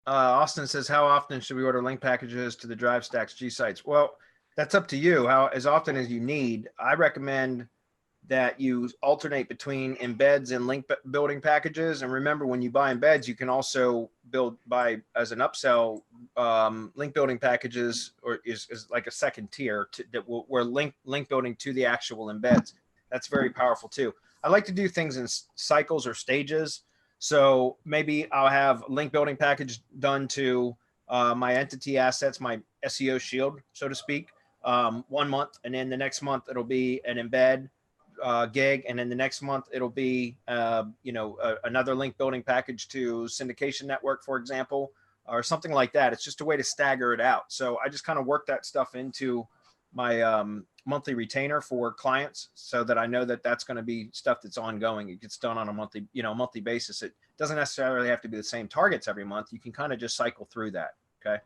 Austin says, how often should we order link packages to the Drive Stacks GSites? Well, that's up to you. How as often as you need. I recommend that you alternate between embeds and link building packages. And remember, when you buy embeds, you can also buy as an upsell link building packages, or is like a second tier where link building to the actual embeds. That's very powerful too. I like to do things in cycles or stages. So maybe I'll have link building package done to my entity assets, my SEO shield, so to speak, 1 month. And then the next month it'll be an embed gig, and then the next month it'll be another link building package to syndication network, for example, or something like that. It's just a way to stagger it out. So I just kind of work that stuff into my monthly retainer for clients, so that I know that that's going to be stuff that's ongoing. It gets done on a monthly basis. It doesn't necessarily have to be the same targets every month. You can kind of just cycle through that. Okay.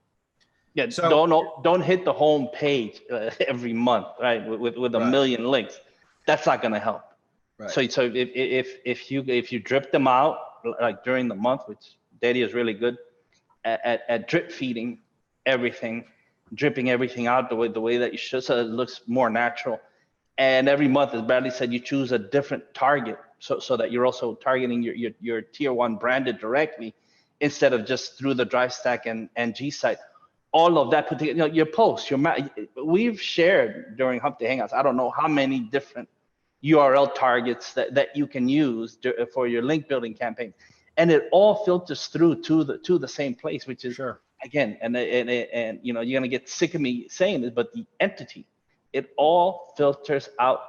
Yeah, so don't hit the home page every month, right? With a million links. That's not going to help. Right. So if you drip them out like during the month, which Daddy is really good at drip feeding everything, dripping everything out the way that you should, so it looks more natural. And every month, as Bradley said, you choose a different target, so that you're also targeting your tier one branded directly, instead of just through the Drive Stack and GSite. All of that, your posts, we've shared during Hump Day Hangouts, I don't know how many different URL targets that you can use for your link building campaign, and it all filters through to the same place, which is again, and you're gonna get sick of me saying this, but the entity, it all filters out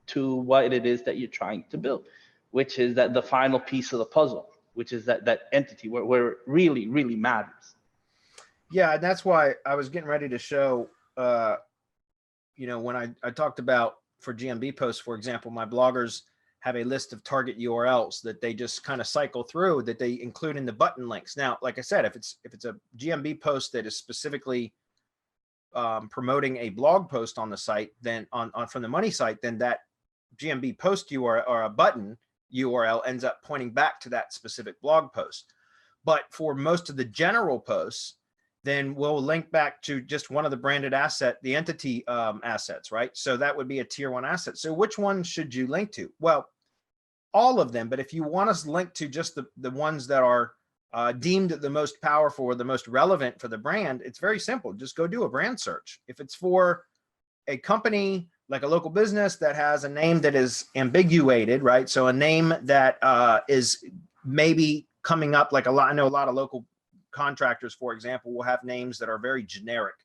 to what it is that you're trying to build, which is that the final piece of the puzzle, which is that entity where it really, really matters. Yeah, and that's why I was getting ready to show, when I talked about for GMB posts, for example, my bloggers have a list of target URLs that they just kind of cycle through, that they include in the button links. Now, like I said, if it's a GMB post that is specifically promoting a blog post on the site, then from the money site, then that GMB post URL or a button URL ends up pointing back to that specific blog post. But for most of the general posts, then we'll link back to just one of the branded the entity assets, right? So that would be a tier one asset. So which one should you link to? Well, all of them, but if you want us to link to just the ones that are deemed the most powerful or the most relevant for the brand, it's very simple. Just go do a brand search. If it's for a company, like a local business that has a name that is ambiguated, right? So a name that is maybe coming up, like I know a lot of local contractors, for example, will have names that are very generic,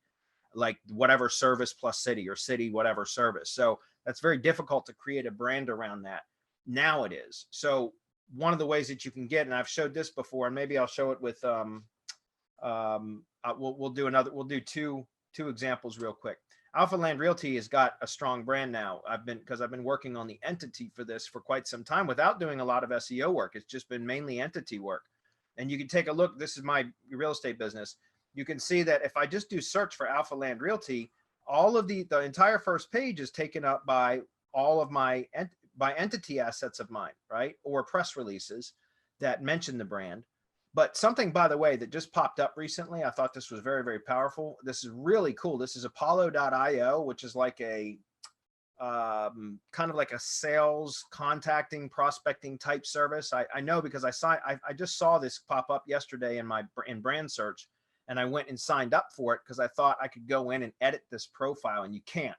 like whatever service plus city, or city whatever service. So that's very difficult to create a brand around that. Now it is. So one of the ways that you can get, and I've showed this before, and maybe I'll show it with we'll do two examples real quick. Alpha Land Realty has got a strong brand now. Because I've been working on the entity for this for quite some time without doing a lot of SEO work. It's just been mainly entity work. And you can take a look. This is my real estate business. You can see that if I just do search for Alpha Land Realty, all of the entire first page is taken up by all of my entity assets of mine, right? Or press releases that mention the brand. But something, by the way, that just popped up recently, I thought this was very, very powerful. This is really cool. This is Apollo.io, which is like a kind of like a sales contacting prospecting type service. I know because I just saw this pop up yesterday in brand search, and I went and signed up for it because I thought I could go in and edit this profile, and you can't.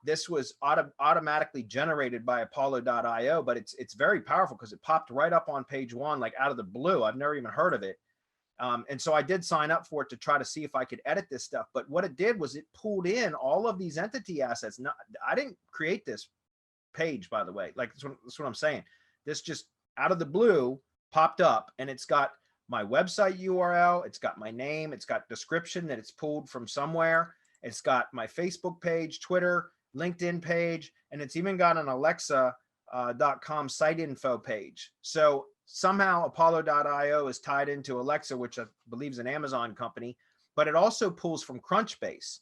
This was automatically generated by Apollo.io, but it's very powerful because it popped right up on page one, like out of the blue. I've never even heard of it. And so I did sign up for it to try to see if I could edit this stuff. But what it did was it pulled in all of these entity assets. No, I didn't create this page, by the way. Like that's what I'm saying. This just out of the blue popped up, and it's got my website URL. It's got my name. It's got description that it's pulled from somewhere. It's got my Facebook page, Twitter, LinkedIn page, and it's even got an Alexa.com site info page. So somehow Apollo.io is tied into Alexa, which I believe is an Amazon company, but it also pulls from Crunchbase,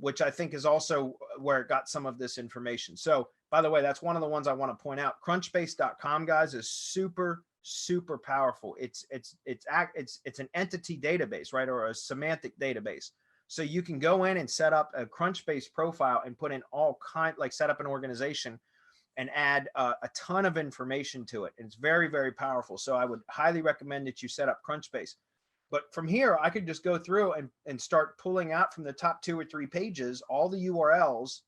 which I think is also where it got some of this information. So by the way, that's one of the ones I want to point out. Crunchbase.com, guys, is super, super powerful. It's an entity database, right? Or a semantic database. So you can go in and set up a Crunchbase profile and put in all like set up an organization and add a ton of information to it. And it's very, very powerful. So I would highly recommend that you set up Crunchbase. But from here, I could just go through and start pulling out from the top 2 or 3 pages all the URLs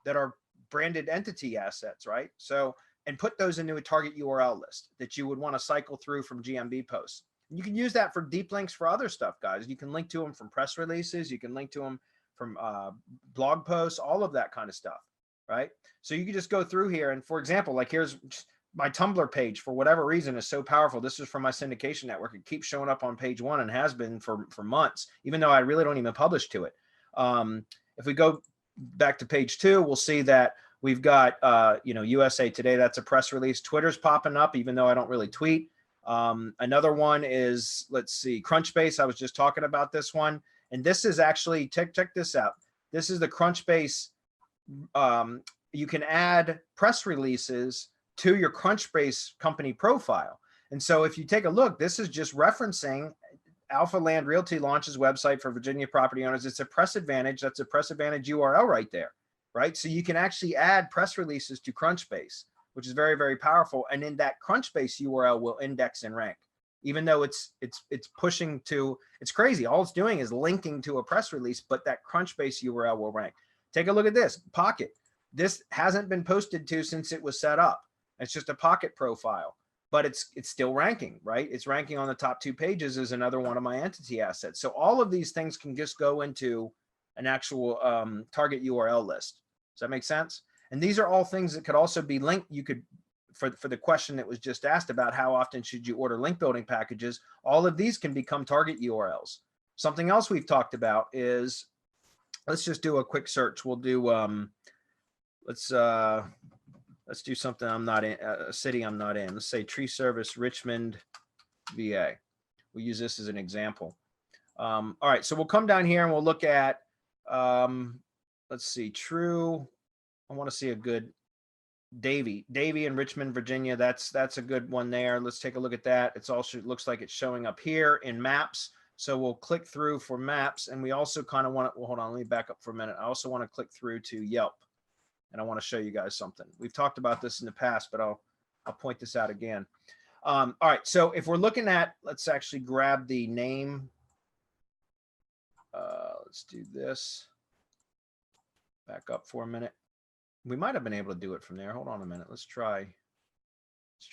that are branded entity assets, right? So, and put those into a target URL list that you would want to cycle through from GMB posts. You can use that for deep links for other stuff, guys. You can link to them from press releases. You can link to them from blog posts, all of that kind of stuff, right? So you can just go through here. And for example, like here's my Tumblr page, for whatever reason, is so powerful. This is from my syndication network. It keeps showing up on page 1 and has been for months, even though I really don't even publish to it. If we go back to page 2, we'll see that we've got, USA Today. That's a press release. Twitter's popping up, even though I don't really tweet. Another one is, let's see, Crunchbase. I was just talking about this one. And this is actually, check this out. This is the Crunchbase. You can add press releases to your Crunchbase company profile. And so if you take a look, this is just referencing Alpha Land Realty launches website for Virginia property owners. It's a press advantage. That's a press advantage URL right there, right? So you can actually add press releases to Crunchbase, which is very, very powerful. And then that Crunchbase URL will index and rank, even though it's pushing to, it's crazy. All it's doing is linking to a press release, but that Crunchbase URL will rank. Take a look at this Pocket. This hasn't been posted to since it was set up. It's just a Pocket profile, but it's still ranking, right? It's ranking on the top 2 pages as another one of my entity assets. So all of these things can just go into an actual target URL list. Does that make sense? And these are all things that could also be linked. You could, for the question that was just asked about how often should you order link building packages, all of these can become target URLs. Something else we've talked about is, let's just do a quick search. We'll do, let's do something I'm not in, a city I'm not in. Let's say Tree Service, Richmond, VA. We'll use this as an example. All right, so we'll come down here and we'll look at, let's see, True. I want to see a good Davie in Richmond, Virginia. That's a good one there. Let's take a look at that. It's also, it looks like it's showing up here in maps. So we'll click through for maps, and we also kind of want to, well, hold on, let me back up for a minute. I also want to click through to Yelp, and I want to show you guys something. We've talked about this in the past, but I'll point this out again. All right, so if we're looking at, let's actually grab the name. Let's do this. Back up for a minute. We might have been able to do it from there. Hold on a minute. Let's try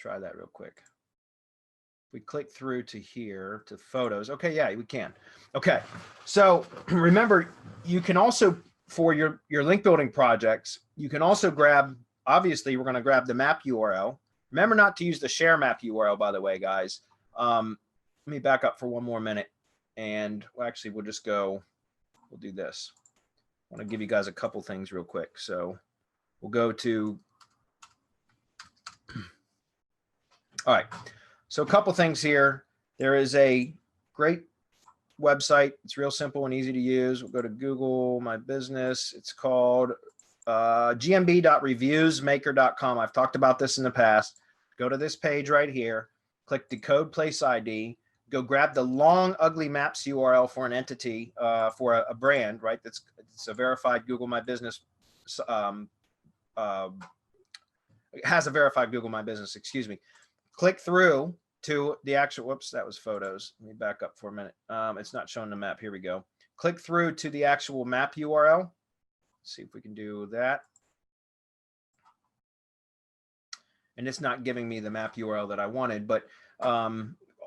that real quick. We click through to here to photos. Okay, yeah, we can. Okay, so remember, you can also, for your link building projects, you can also grab, obviously we're going to grab the map URL. Remember not to use the share map URL, by the way, guys. Let me back up for one more minute, and well, actually we'll just go, we'll do this. I want to give you guys a couple things real quick. So we'll go to, all right. So a couple things here. There is a great website. It's real simple and easy to use. We'll go to Google My Business. It's called gmb.reviewsmaker.com. I've talked about this in the past. Go to this page right here. Click Decode Place ID. Go grab the long, ugly maps URL for an entity, for a brand, right? It's a verified Google My Business. It has a verified Google My Business, excuse me. Click through to the actual, whoops, that was photos. Let me back up for a minute. It's not showing the map. Here we go. Click through to the actual map URL. Let's see if we can do that. And it's not giving me the map URL that I wanted, but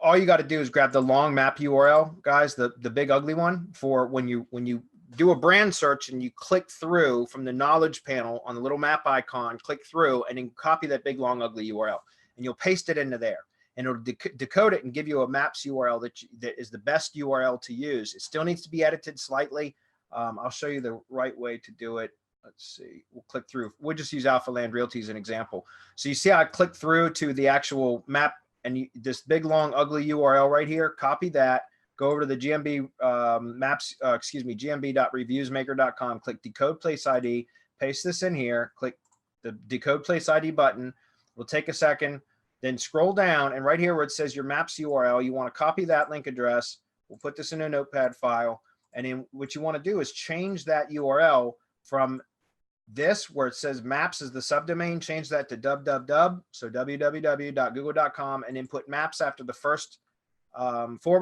all you got to do is grab the long map URL, guys, the big ugly one, for when you do a brand search and you click through from the knowledge panel on the little map icon, click through and then copy that big long ugly URL, and you'll paste it into there, and it'll decode it and give you a maps URL that is the best URL to use. It still needs to be edited slightly. I'll show you the right way to do it. Let's see, we'll click through. We'll just use Alpha Land Realty as an example. So you see how I click through to the actual map, and this big long ugly URL right here, copy that, go over to the GMB gmb.reviewsmaker.com, click Decode Place ID, paste this in here, click the Decode Place ID button. We'll take a second. Then scroll down, and right here where it says your maps URL, you want to copy that link address. We'll put this in a notepad file. And then what you want to do is change that URL from this where it says maps is the subdomain, change that to www, so www.google.com, and then put maps after the first / before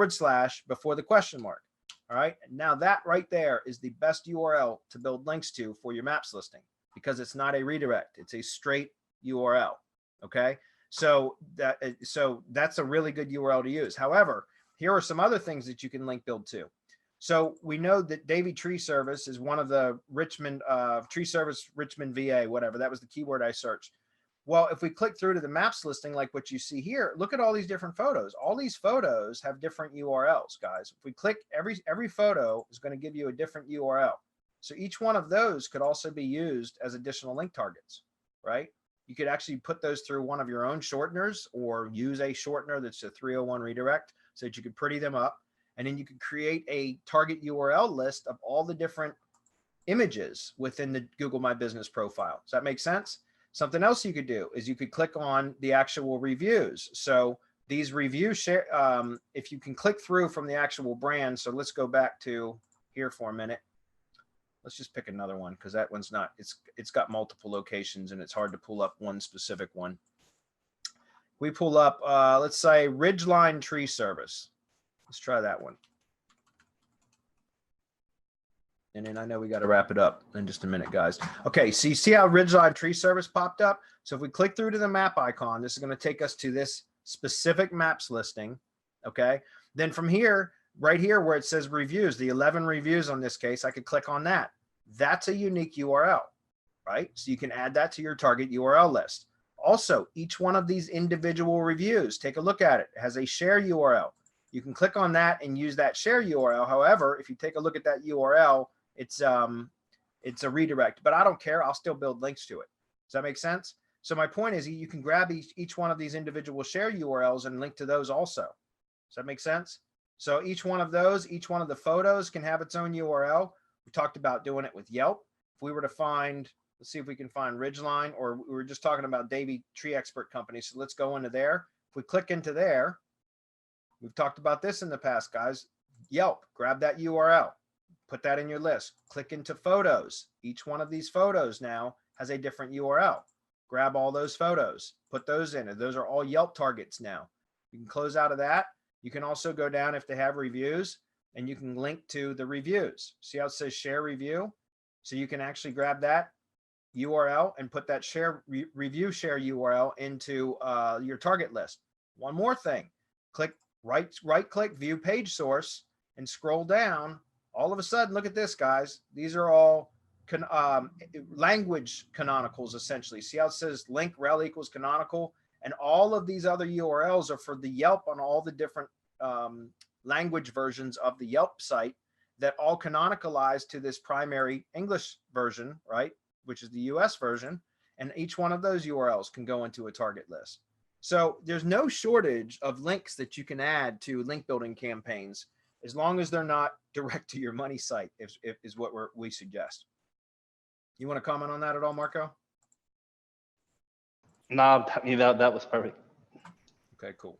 the question mark. All right. Now that right there is the best URL to build links to for your maps listing, because it's not a redirect. It's a straight URL. Okay. So that's a really good URL to use. However, here are some other things that you can link build to. So we know that Davy Tree Service is one of the Richmond Tree Service, Richmond, VA, whatever. That was the keyword I searched. Well, if we click through to the maps listing, like what you see here, look at all these different photos. All these photos have different URLs, guys. If we click, every photo is going to give you a different URL. So each one of those could also be used as additional link targets, right? You could actually put those through one of your own shorteners, or use a shortener that's a 301 redirect so that you could pretty them up. And then you could create a target URL list of all the different images within the Google My Business profile. Does that make sense? Something else you could do is you could click on the actual reviews. So these reviews share, if you can click through from the actual brand. So let's go back to here for a minute. Let's just pick another one, because that one's not, it's got multiple locations and it's hard to pull up one specific one. We pull up, let's say Ridgeline Tree Service. Let's try that one. And then I know we got to wrap it up in just a minute, guys. Okay, so you see how Ridgeline Tree Service popped up? So if we click through to the map icon, this is going to take us to this specific maps listing. Okay, then from here, right here where it says reviews, the 11 reviews on this case, I could click on that. That's a unique URL, right? So you can add that to your target URL list. Also, each one of these individual reviews, take a look at it. It has a share URL. You can click on that and use that share URL. However, if you take a look at that URL, it's a redirect, but I don't care. I'll still build links to it. Does that make sense? So my point is, you can grab each one of these individual share URLs and link to those also. Does that make sense? So each one of those, each one of the photos can have its own URL. We talked about doing it with Yelp. If we were to find, let's see if we can find Ridgeline, or we were just talking about Davy Tree Expert Company. So let's go into there. If we click into there, we've talked about this in the past, guys. Yelp, grab that URL. Put that in your list. Click into photos. Each one of these photos now has a different URL. Grab all those photos, put those in, and those are all Yelp targets now. You can close out of that. You can also go down if they have reviews, and you can link to the reviews. See how it says share review? So you can actually grab that URL and put that review share URL into your target list. One more thing, click right click view page source and scroll down. All of a sudden, look at this, guys. These are all language canonicals, essentially. See how it says link rel equals canonical? And all of these other URLs are for the Yelp on all the different language versions of the Yelp site that all canonicalize to this primary English version, right? Which is the US version. And each one of those URLs can go into a target list. So there's no shortage of links that you can add to link building campaigns, as long as they're not direct to your money site, is what we suggest. You want to comment on that at all, Marco? No, that was perfect. Okay, cool.